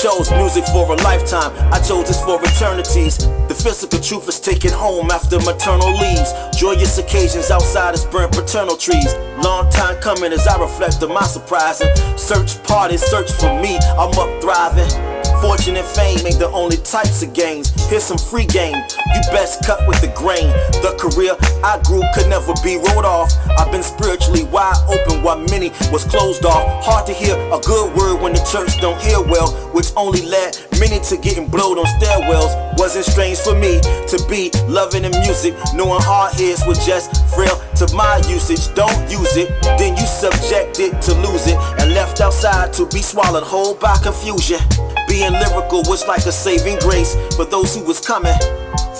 chose music for a lifetime, I chose this for eternities. The physical truth is taken home after maternal leaves. Joyous occasions outside is burnt paternal trees. Long time coming as I reflect on my surprising search party, search for me, I'm up thriving. Fortune and fame ain't the only types of gains. Here's some free game, you best cut with the grain. The career I grew could never be wrote off. I've been spiritually wide open while many was closed off. Hard to hear a good word when the church don't hear well, which only led many to getting blowed on stairwells. Wasn't strange for me to be loving in music, knowing hard heads were just frail to my usage. Don't use it, then you subject it to lose it, and left outside to be swallowed whole by confusion. Being lyrical was like a saving grace for those who was coming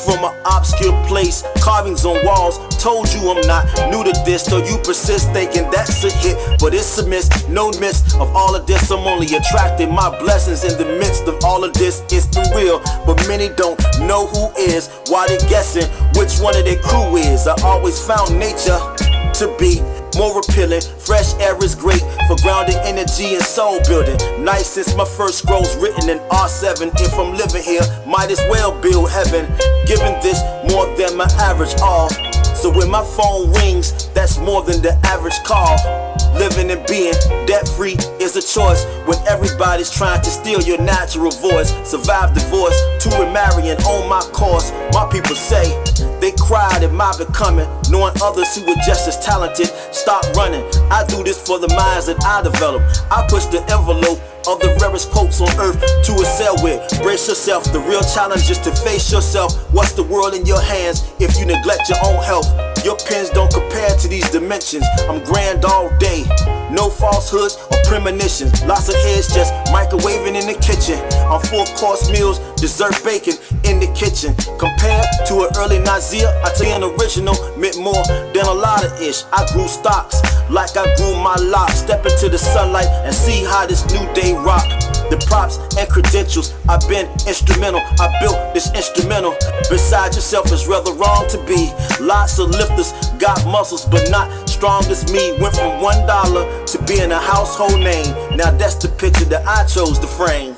from an obscure place. Carvings on walls told you I'm not new to this, though you persist thinking that's a hit, but it's a miss. No midst of all of this, I'm only attracting my blessings in the midst of all of this. It's the real, but many don't know who is. Why they guessing which one of their crew is? I always found nature to be more appealing. Fresh air is great for grounding energy and soul building. Nice since my first scrolls written in R7. If I'm living here, might as well build heaven. Giving this more than my average all. So when my phone rings, that's more than the average call. Living and being debt-free is a choice when everybody's trying to steal your natural voice. Survive divorce, to remarry and own my course. My people say they cried at my becoming, knowing others who were just as talented. Stop running, I do this for the minds that I develop. I push the envelope of the rarest quotes on earth to excel with. Brace yourself, the real challenge is to face yourself. What's the world in your hands if you neglect your own health? Your pens don't compare to these dimensions. I'm grand all day, no falsehoods or premonition. Lots of heads just microwaving in the kitchen. On 4-course meals, dessert bacon in the kitchen. Compared to an early Nazir, I tell you an original meant more than a lot of ish. I grew stocks like I grew my locks. Step into the sunlight and see how this new day rock. The props and credentials, I've been instrumental. I built this instrumental. Beside yourself is rather wrong to be. Lots of lifters got muscles but not strong as me. Went from $1 to being a household name. Now that's the picture that I chose to frame.